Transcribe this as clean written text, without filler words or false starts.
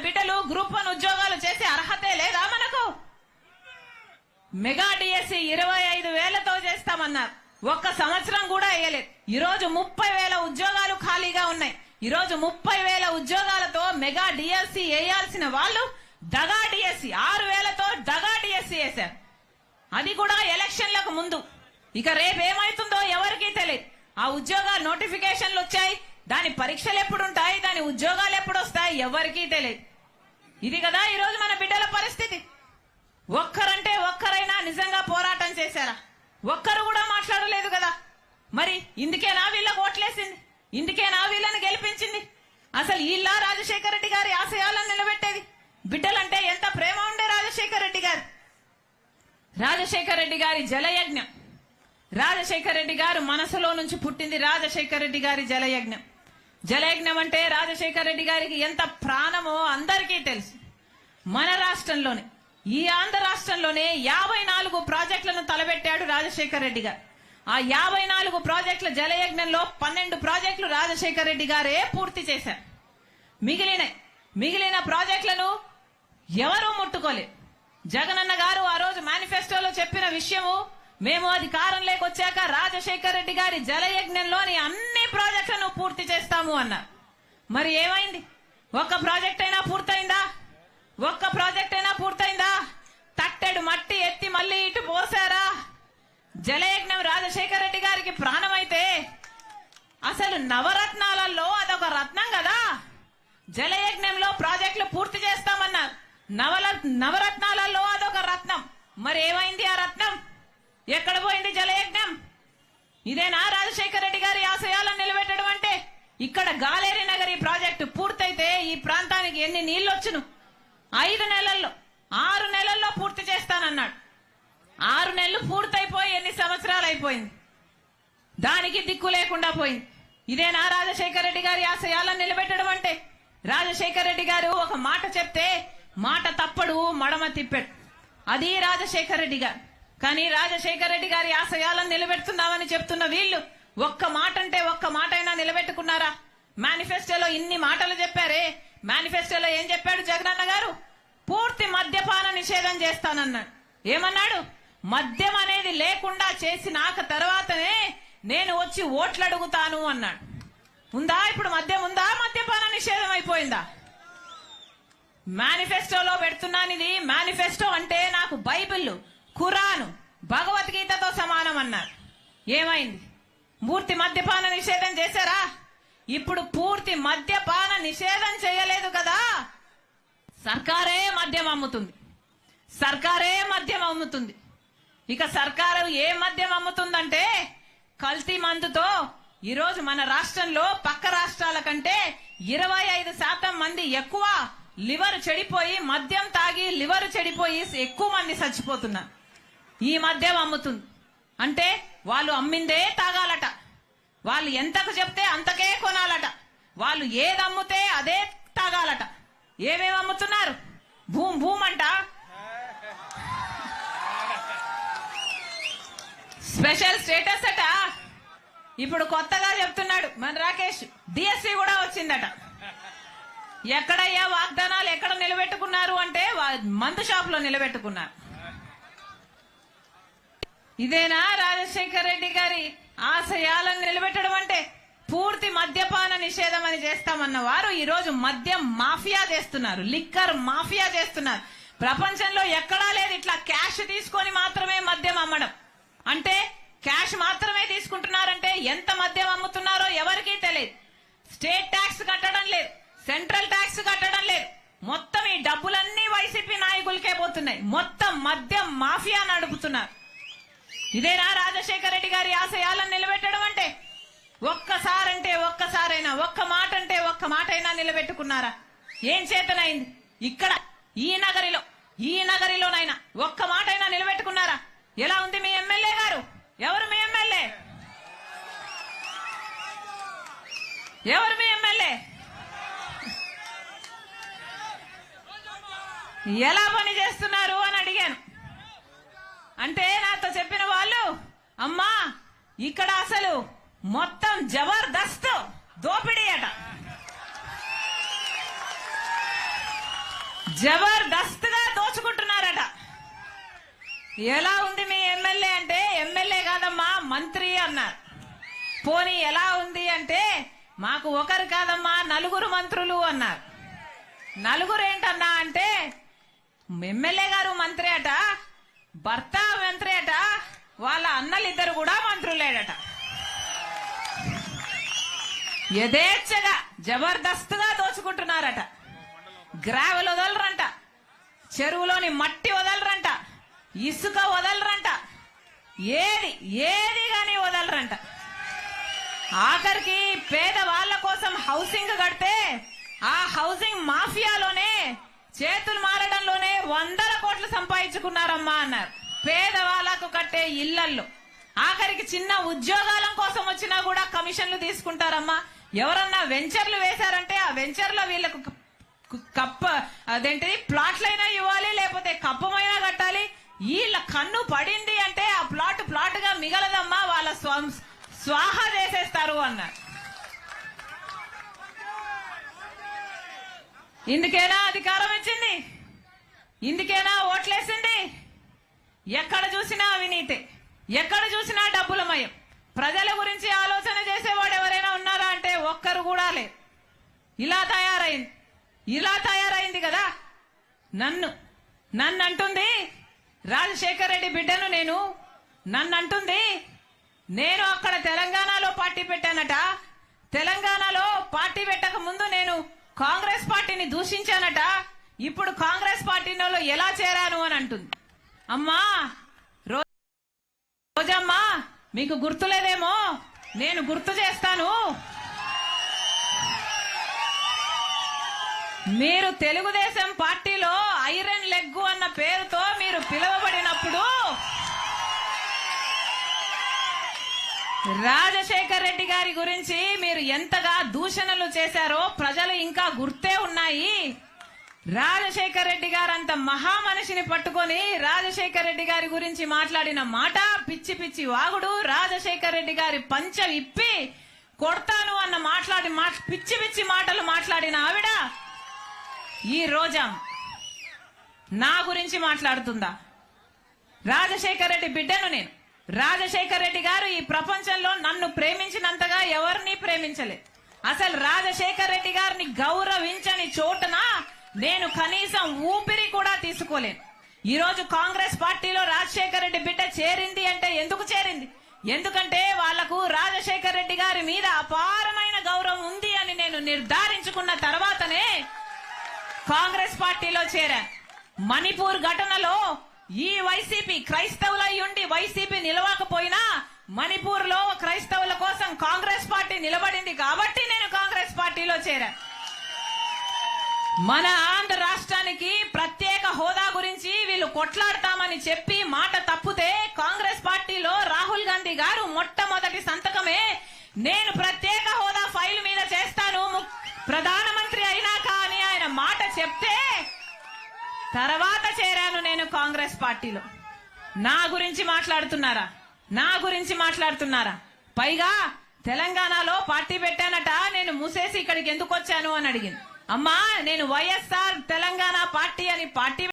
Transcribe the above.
బిడ్డలు గ్రూప్ 1 ఉద్యోగాలు చేసే అర్హతే లేదా మనకు? మెగా డిఎస్సి 25,000తో చేస్తామన్నారు, ఒక్క సంవత్సరం కూడా వేయలేదు. ఈరోజు 30,000 ఉద్యోగాలు ఖాళీగా ఉన్నాయి. ఈరోజు 30,000 ఉద్యోగాలతో మెగా డిఎస్సి వేయాల్సిన వాళ్ళు దగా డిఎస్సి 6,000తో దగా డిఎస్సి వేశారు. అది కూడా ఎలక్షన్లకు ముందు. ఇక రేపేమైతుందో ఎవరికీ తెలియదు. ఆ ఉద్యోగాల నోటిఫికేషన్లు వచ్చాయి, దాని పరీక్షలు ఎప్పుడు ఉంటాయి, దాని ఉద్యోగాలు ఎప్పుడు వస్తాయి ఎవరికీ తెలియదు. ఇది కదా ఈరోజు మన బిడ్డల పరిస్థితి. ఒక్కరంటే ఒక్కరైనా నిజంగా పోరాటం చేశారా? ఒక్కరు కూడా మాట్లాడలేదు కదా. మరి ఇందుకేనా వీళ్ళకు ఓట్లేసింది? ఇందుకేనా వీళ్ళని గెలిపించింది? అసలు వీళ్ళ రాజశేఖర రెడ్డి గారి ఆశయాలను నిలబెట్టేది? బిడ్డలంటే ఎంత ప్రేమ ఉండే రాజశేఖర రెడ్డి గారు. రాజశేఖర రెడ్డి గారి జలయజ్ఞం, రాజశేఖర రెడ్డి గారు మనసులో నుంచి పుట్టింది రాజశేఖర రెడ్డి గారి జలయజ్ఞం. జలయజ్ఞం అంటే రాజశేఖర రెడ్డి గారికి ఎంత ప్రాణమో అందరికీ తెలుసు. మన రాష్ట్రంలోనే, ఈ ఆంధ్ర రాష్ట్రంలోనే 54 ప్రాజెక్టులను తలబెట్టాడు రాజశేఖర రెడ్డి గారు. ఆ 54 ప్రాజెక్టుల జలయజ్ఞంలో 12 ప్రాజెక్టులు రాజశేఖర రెడ్డి గారే పూర్తి చేశారు. మిగిలిన ప్రాజెక్టులను ఎవరూ ముట్టుకోలేదు. జగనన్న గారు ఆ రోజు మేనిఫెస్టోలో చెప్పిన విషయము, మేము అధికారంలోకి వచ్చాక రాజశేఖర రెడ్డి గారి జలయజ్ఞంలోని అన్ని ప్రాజెక్టులను పూర్తి చేస్తాము అన్నారు. మరి ఏమైంది? ఒక్క ప్రాజెక్ట్ అయినా పూర్తయిందా? ఒక్క ప్రాజెక్ట్ అయినా పూర్తయిందా? తట్టెడు మట్టి ఎత్తి మళ్ళీ ఇటు పోసారా? జలయజ్ఞం రాజశేఖర రెడ్డి గారికి ప్రాణమైతే అసలు నవరత్నాలలో అదొక రత్నం కదా. జలయజ్ఞంలో ప్రాజెక్టులు పూర్తి చేస్తామన్నారు, నవరత్నాలలో అదొక రత్నం. మరి ఏమైంది ఆ రత్నం? ఎక్కడ పోయింది జలయజ్ఞం? ఇదేనా రాజశేఖర రెడ్డి గారి ఆశయాలను నిలబెట్టడం అంటే? ఇక్కడ గాలేరి నగరి ప్రాజెక్టు పూర్తయితే ఈ ప్రాంతానికి ఎన్ని నీళ్లు వచ్చును? 5 నెలల్లో 6 నెలల్లో పూర్తి చేస్తానన్నాడు. 6 నెలలు పూర్తయిపోయి ఎన్ని సంవత్సరాలు అయిపోయింది? దానికి దిక్కు లేకుండా పోయింది. ఇదేనా రాజశేఖర రెడ్డి గారి ఆశయాలను నిలబెట్టడం అంటే? రాజశేఖర రెడ్డి గారు ఒక మాట చెప్తే మాట తప్పడు, మడమ తిప్పాడు. అది రాజశేఖర రెడ్డి గారు. కానీ రాజశేఖర రెడ్డి గారి ఆశయాలను నిలబెడుతున్నామని చెప్తున్న వీళ్ళు ఒక్క మాట అంటే ఒక్క మాట అయినా నిలబెట్టుకున్నారా? మేనిఫెస్టోలో ఇన్ని మాటలు చెప్పారే, మేనిఫెస్టోలో ఏం చెప్పాడు జగనన్న గారు? పూర్తి మద్యపాన నిషేధం చేస్తానన్నాడు. ఏమన్నాడు? మద్యం అనేది లేకుండా చేసినాక తర్వాతనే నేను వచ్చి ఓట్లు అడుగుతాను అన్నాడు. ఉందా ఇప్పుడు మద్యం? ఉందా? మద్యపాన నిషేధం అయిపోయిందా? మేనిఫెస్టోలో పెడుతున్నాను. ఇది మేనిఫెస్టో అంటే నాకు బైబిల్, ఖురాను, భగవద్గీతతో సమానం అన్నారు. ఏమైంది? పూర్తి మద్యపాన నిషేధం చేశారా? ఇప్పుడు పూర్తి మద్యపాన నిషేధం చేయలేదు కదా. సర్కారే మద్యం అమ్ముతుంది, సర్కారే మద్యం అమ్ముతుంది. ఇక సర్కారు ఏ మద్యం అమ్ముతుందంటే కల్తీ మందుతో ఈరోజు మన రాష్ట్రంలో పక్క రాష్ట్రాల కంటే 25% మంది ఎక్కువ లివర్ చెడిపోయి, మద్యం తాగి లివర్ చెడిపోయి ఎక్కువ మంది చచ్చిపోతున్నారు. ఈ మద్యం అమ్ముతుంది అంటే వాళ్ళు అమ్మిందే తాగాలట, వాళ్ళు ఎంతకు చెప్తే అంతకే కొనాలట, వాళ్ళు ఏది అమ్ముతే అదే తాగాలట. ఏమేమి అమ్ముతున్నారు? భూమ్ అంట, స్పెషల్ స్టేటస్ అట. ఇప్పుడు కొత్తగా చెప్తున్నాడు మన రాకేష్, డిఎస్సి కూడా వచ్చిందట. ఎక్కడయ్యా వాగ్దానాలు ఎక్కడ నిలబెట్టుకున్నారు అంటే మందు షాప్ లో నిలబెట్టుకున్నారు. ఇదేనా రాజశేఖర రెడ్డి గారి ఆశయాలను నిలబెట్టడం అంటే? పూర్తి మద్యపాన నిషేధం అని చేస్తామన్న వారు ఈరోజు మద్యం మాఫియా చేస్తున్నారు, లిక్కర్ మాఫియా చేస్తున్నారు. ప్రపంచంలో ఎక్కడా లేదు ఇట్లా క్యాష్ తీసుకొని మాత్రమే మద్యం అమ్మడం. అంటే క్యాష్ మాత్రమే తీసుకుంటున్నారంటే ఎంత మద్యం అమ్ముతున్నారో ఎవరికీ తెలియదు. స్టేట్ ట్యాక్స్ కట్టడం లేదు, సెంట్రల్ ట్యాక్స్ కట్టడం లేదు. మొత్తం ఈ డబ్బులన్నీ వైసీపీ నాయకులకే పోతున్నాయి. మొత్తం మద్యం మాఫియా నడుపుతున్నారు. ఇదేనా రాజశేఖర రెడ్డి గారి ఆశయాలను నిలబెట్టడం అంటే? ఒక్కసారైనా ఒక్క మాట అంటే ఒక్క మాట అయినా నిలబెట్టుకున్నారా? ఏం చేతనైంది? ఇక్కడ ఈ నగరిలోనైనా ఒక్క మాట అయినా నిలబెట్టుకున్నారా? ఎలా ఉంది మీ ఎమ్మెల్యే గారు? ఎవరు మీ ఎమ్మెల్యే? ఎవరు మీ ఎమ్మెల్యే? ఎలా పని చేస్తున్నారు అని అడిగాను. అంటే నాతో చెప్పిన వాళ్ళు, అమ్మా ఇక్కడ అసలు మొత్తం జబర్దస్త్ దోపిడీ అట. జబర్దస్త్గా దోచుకుంటున్నారట. ఎలా ఉంది మీ ఎమ్మెల్యే అంటే ఎమ్మెల్యే కాదమ్మా మంత్రి అన్నారు. పోనీ ఎలా ఉంది అంటే మాకు ఒకరు కాదమ్మా నలుగురు మంత్రులు అన్నారు. నలుగురు ఏంటన్నా అంటే ఎమ్మెల్యే గారు మంత్రి అట, భర్త మంత్రి అట, వాళ్ళ అన్నలిద్దరు కూడా మంత్రులేడట. యథేచ్ఛగా జబర్దస్త్గా దోచుకుంటున్నారట. గ్రావెల్ వదలరంట, చెరువులోని మట్టి వదలరంట, ఇసుక వదలరంట, ఏది గాని వదలరంట. ఆఖరికి పేద వాళ్ళ కోసం హౌసింగ్ కడితే ఆ హౌసింగ్ మాఫియాలోనే చేతులు మారడంలోనే 100 కోట్లు సంపాదించుకున్నారమ్మా అన్నారు. పేదవాళ్లకు కట్టే ఇళ్లల్లో ఆఖరికి చిన్న ఉద్యోగాల కోసం వచ్చినా కూడా కమిషన్లు తీసుకుంటారమ్మా. ఎవరన్నా వెంచర్లు వేశారంటే ఆ వెంచర్లో వీళ్ళకు అదేంటిది ప్లాట్లైనా ఇవ్వాలి, లేకపోతే కప్పమైనా కట్టాలి. వీళ్ళ కన్ను పడింది అంటే ఆ ప్లాట్ గా మిగలదమ్మా, వాళ్ళ స్వాహా చేసేస్తారు అన్నారు. ఇందుకేనా అధికారం ఇచ్చింది? ఇందుకేనా ఓట్లేసింది? ఎక్కడ చూసినా అవినీతి, ఎక్కడ చూసినా డబ్బులమయం. ప్రజల గురించి ఆలోచన చేసేవాడు ఎవరైనా ఉన్నారా అంటే ఒక్కరు కూడా లేదు. ఇలా తయారైంది కదా. నన్ను అంటుంది రాజశేఖర రెడ్డి బిడ్డను నన్ను అంటుంది నేను అక్కడ తెలంగాణలో పార్టీ పెట్టానట. తెలంగాణలో పార్టీ పెట్టక ముందు నేను కాంగ్రెస్ పార్టీని దూషించానట. ఇప్పుడు కాంగ్రెస్ పార్టీలో ఎలా చేరాను అని అంటుంది. అమ్మా రోజమ్మా, మీకు గుర్తులేదేమో, నేను గుర్తు చేస్తాను. మీరు తెలుగుదేశం పార్టీలో ఐరన్ లెగ్ అన్న పేరుతో మీరు పిలువబడినప్పుడు రాజశేఖర్ రెడ్డి గారి గురించి మీరు ఎంతగా దూషణలు చేశారో ప్రజలు ఇంకా గుర్తే ఉన్నాయి. రాజశేఖర్ రెడ్డి గారు అంత మహామనిషిని పట్టుకొని రాజశేఖర్ రెడ్డి గారి గురించి మాట్లాడిన మాట పిచ్చి వాగుడు. రాజశేఖర్ రెడ్డి గారి పంచ విప్పి కొడతాను అన్న పిచ్చి మాటలు మాట్లాడిన ఆవిడ ఈ రోజా నా గురించి మాట్లాడుతుందా? రాజశేఖర్ రెడ్డి బిడ్డను నేను. రాజశేఖర్ రెడ్డి గారు ఈ ప్రపంచంలో నన్ను ప్రేమించినంతగా ఎవరిని ప్రేమించలేదు. అసలు రాజశేఖర్ రెడ్డి గారిని గౌరవించని చోటన నేను కనీసం ఊపిరి కూడా తీసుకోలేను. ఈ రోజు కాంగ్రెస్ పార్టీలో రాజశేఖర్ రెడ్డి బిడ్డ చేరింది అంటే ఎందుకు చేరింది? ఎందుకంటే వాళ్లకు రాజశేఖర్ రెడ్డి గారి మీద అపారమైన గౌరవం ఉంది అని నేను నిర్ధారించుకున్న తర్వాతనే కాంగ్రెస్ పార్టీలో చేరాను. మణిపూర్ ఘటనలో ఈ వైసీపీ క్రైస్తవులై ఉండి వైసీపీ నిలవకపోయినా మణిపూర్ లో క్రైస్తవుల కోసం కాంగ్రెస్ పార్టీ నిలబడింది కాబట్టి నేను కాంగ్రెస్ పార్టీలో చేరాను. మన ఆంధ్ర రాష్ట్రానికి ప్రత్యేక హోదా గురించి వీళ్ళు కొట్లాడతామని చెప్పి మాట తప్పితే కాంగ్రెస్ పార్టీలో రాహుల్ గాంధీ గారు మొట్టమొదటి సంతకమే నేను ప్రత్యేక హోదా ఫైల్ మీద చేస్తాను ప్రధానమంత్రి అయినాక అని ఆయన మాట చెప్తే తర్వాత చేరాను నేను కాంగ్రెస్ పార్టీలో. నా గురించి మాట్లాడుతున్నారా? పైగా తెలంగాణలో పార్టీ పెట్టానట, నేను మూసేసి ఇక్కడికి ఎందుకు వచ్చాను అని అడిగింది. అమ్మా, నేను వైఎస్ఆర్ తెలంగాణ పార్టీ అని పార్టీ